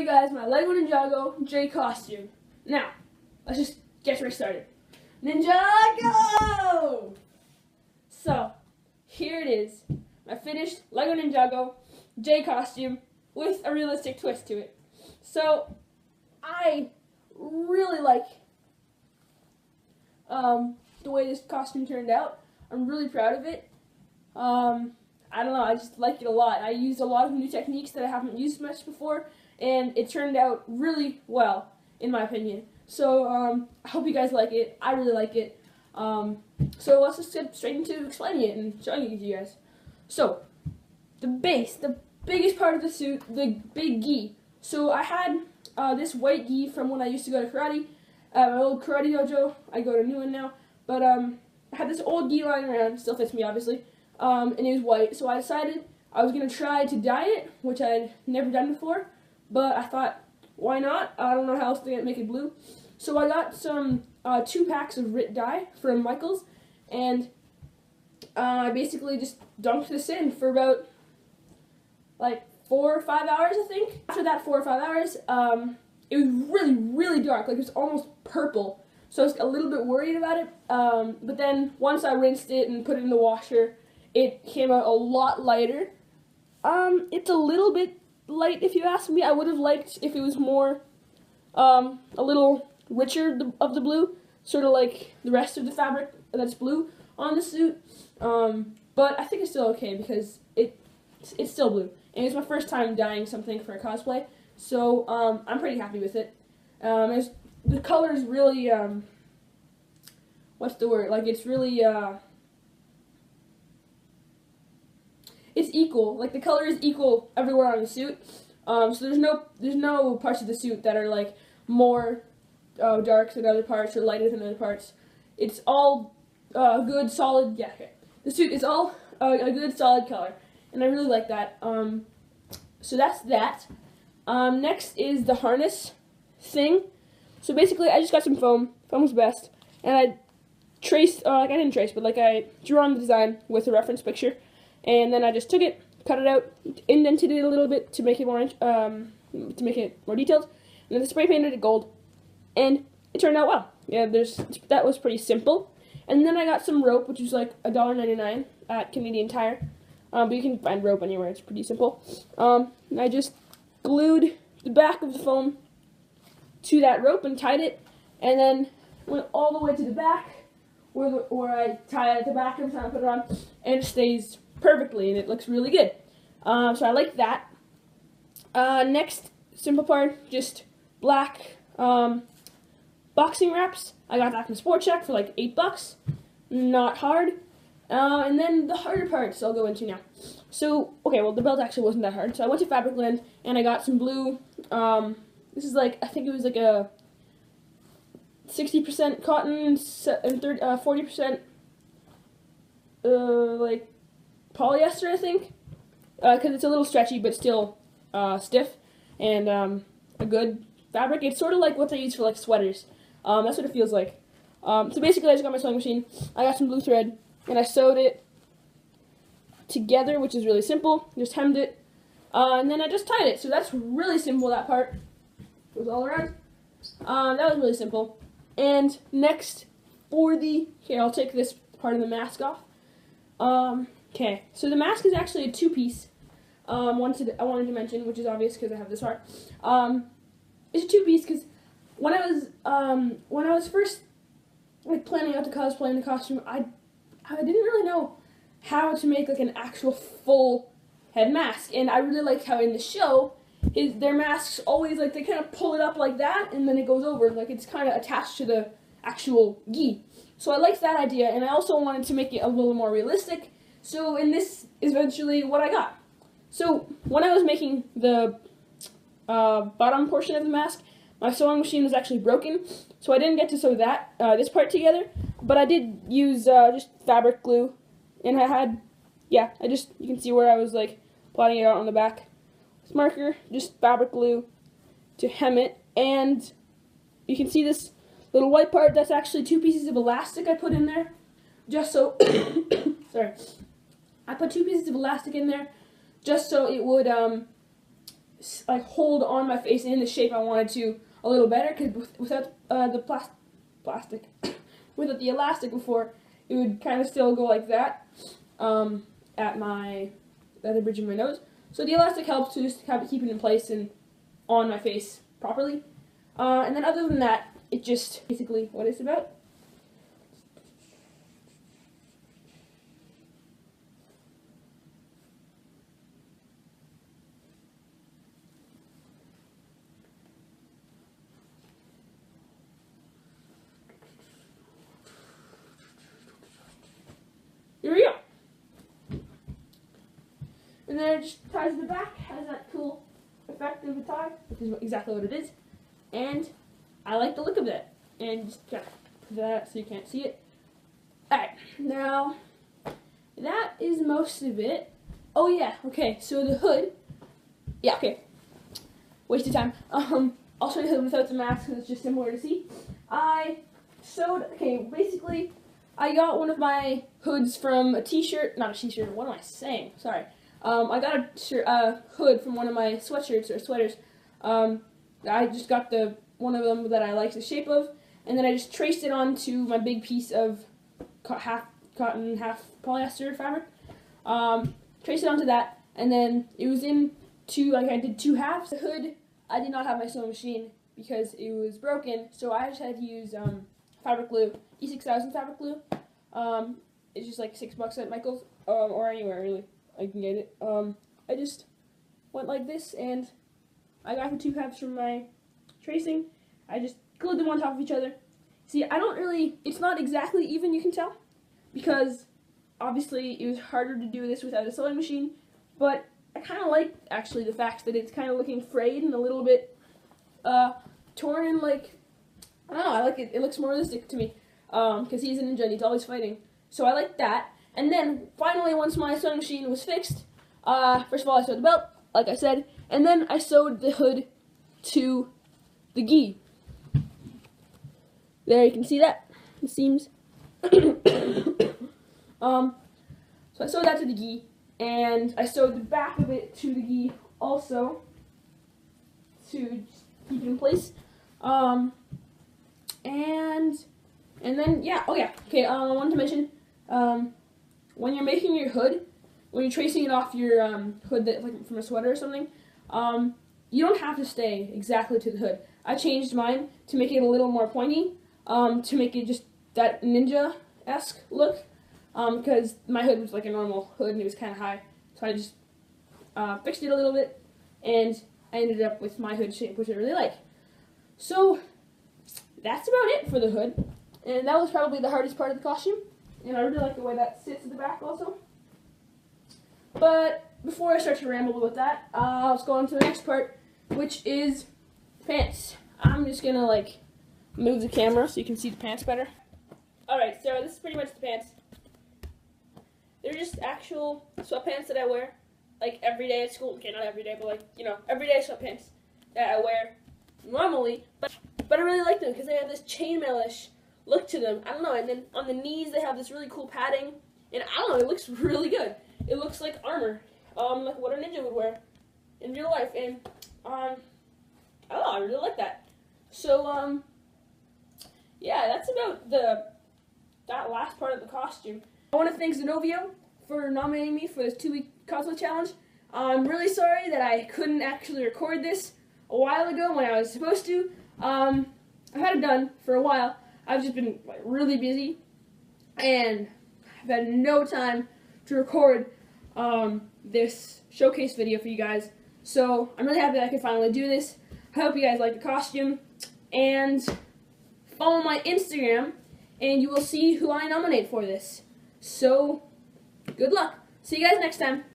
you guys my Lego Ninjago J costume. Now, let's just get right started. Ninjago! So, here it is. My finished Lego Ninjago J costume with a realistic twist to it. So, I really like the way this costume turned out. I'm really proud of it. I don't know, I just like it a lot. I used a lot of new techniques that I haven't used much before, and it turned out really well, in my opinion. So, I hope you guys like it. I really like it. So let's just get straight into explaining it and showing it to you guys. So, the base, the biggest part of the suit, the big gi. So I had this white gi from when I used to go to karate, my old karate dojo. I go to a new one now, but I had this old gi lying around, still fits me obviously, and it was white. So I decided I was going to try to dye it, which I had never done before, but I thought, why not? I don't know how else to make it blue. So I got some 2 packs of RIT dye from Michaels, and I basically just dumped this in for about like 4 or 5 hours, I think. After that 4 or 5 hours, it was really, really dark, like it was almost purple. So I was a little bit worried about it, but then once I rinsed it and put it in the washer, it came out a lot lighter. It's a little bit light if you ask me. I would have liked if it was more, a little richer of the blue, sort of like the rest of the fabric that's blue on the suit. But I think it's still okay because it's still blue. And it's my first time dyeing something for a cosplay, so I'm pretty happy with it. The color is really, what's the word? Like it's really, it's equal. Like the color is equal everywhere on the suit. So there's no parts of the suit that are like more dark than other parts or lighter than other parts. It's all good, solid. Yeah, okay. The suit is all a good, solid color, and I really like that. So that's that. Next is the harness thing. So basically, I just got some foam. Foam was best, and I traced, like I didn't trace, but like I drew on the design with a reference picture, and then I just took it, cut it out, indented it a little bit to make it more detailed, and then I spray painted it gold, and it turned out well. Yeah, that was pretty simple. And then I got some rope, which was like $1.99 at Canadian Tire, but you can find rope anywhere. It's pretty simple. And I just glued the back of the foam to that rope and tied it, and then went all the way to the back where I tie it at the back every time I put it on, and it stays perfectly, and it looks really good. So I like that. Next simple part, just black boxing wraps. I got that from Sport Check for like $8. Not hard. And then the harder parts I'll go into now. So, okay, well the belt actually wasn't that hard. So I went to Fabricland and I got some blue, this is like, I think it was like a 60% cotton and 40% like polyester, I think. Because it's a little stretchy but still stiff and a good fabric. It's sort of like what they use for like sweaters. That's what it feels like. So basically I just got my sewing machine, I got some blue thread, and I sewed it together, which is really simple. Just hemmed it, and then I just tied it. So that's really simple, that part. It was all around. That was really simple. And next, okay, I'll take this part of the mask off. Okay, so the mask is actually a 2-piece. I wanted to mention, which is obvious because I have this part. It's a 2-piece because when I was first like planning out the cosplay and the costume, I didn't really know how to make like an actual full head mask, and I really like how in the show their masks always like they kind of pull it up like that and then it goes over, like it's kind of attached to the actual gi. So I liked that idea, and I also wanted to make it a little more realistic. So and this is eventually what I got. So when I was making the bottom portion of the mask, my sewing machine was actually broken, so I didn't get to sew this part together, but I did use just fabric glue, and I had, yeah, you can see where I was like plotting it out on the back. This marker, just fabric glue to hem it, and you can see this little white part, that's actually 2 pieces of elastic I put in there, just so, sorry, I put 2 pieces of elastic in there, just so it would like hold on my face in the shape I wanted to a little better, because without the plastic, without the elastic before, it would kind of still go like that at the bridge of my nose. So the elastic helps to just have it keep it in place and on my face properly. And then other than that, it just basically what it's about. Here we go. And then it just ties to the back, has that cool effect of a tie, which is exactly what it is. And I like the look of that. And just put that so you can't see it. Alright, now that is most of it. Oh yeah, okay, so the hood. Yeah, okay. Waste of time. I'll show you the hood without the mask because it's just similar to see. Basically, I got one of my hoods from a t-shirt, not a t-shirt, what am I saying? Sorry. I got a hood from one of my sweatshirts or sweaters. I just got one of them that I like the shape of, and then I just traced it onto my big piece of half cotton, half polyester fabric. Traced it onto that, and then it was in I did two halves. The hood, I did not have my sewing machine because it was broken, so I just had to use fabric glue, E6000 fabric glue. It's just like $6 at Michael's, or anywhere really. I can get it. I just went like this, and I got the two halves from my tracing. I just glued them on top of each other. See, it's not exactly even, you can tell, because obviously it was harder to do this without a sewing machine, but I kind of like, actually, the fact that it's kind of looking frayed and a little bit torn, and like, I don't know, I like it. It looks more realistic to me, because he's a ninja and he's always fighting. So I like that. And then, finally, once my sewing machine was fixed, first of all, I sewed the belt, like I said, and then I sewed the hood to the gi. There, you can see that, the seams. So I sewed that to the gi, and I sewed the back of it to the gi also, to keep it in place. And then, yeah, oh yeah, okay, I wanted to mention, when you're making your hood, when you're tracing it off your hood like from a sweater or something, you don't have to stay exactly to the hood. I changed mine to make it a little more pointy, to make it just that ninja-esque look, because my hood was like a normal hood and it was kind of high, so I just fixed it a little bit, and I ended up with my hood shape, which I really like. So that's about it for the hood, and that was probably the hardest part of the costume, and I really like the way that sits at the back also. But before I start to ramble about that, let's go on to the next part, which is pants. I'm just gonna like move the camera so you can see the pants better. Alright, so this is pretty much the pants. They're just actual sweatpants that I wear like every day at school. Okay, not every day, but like, you know, everyday sweatpants that I wear normally. But I really like them because they have this chainmail-ish look to them. I don't know, and then on the knees they have this really cool padding, and I don't know, it looks really good. It looks like armor, like what a ninja would wear in real life, and I don't know, I really like that. So yeah, that's about that last part of the costume. I want to thank Zenovio for nominating me for this 2-week cosplay challenge. I'm really sorry that I couldn't actually record this a while ago when I was supposed to. I've had it done for a while. I've just been like really busy, and I've had no time to record this showcase video for you guys. So I'm really happy that I could finally do this. I hope you guys like the costume, and follow my Instagram, and you will see who I nominate for this. So good luck. See you guys next time.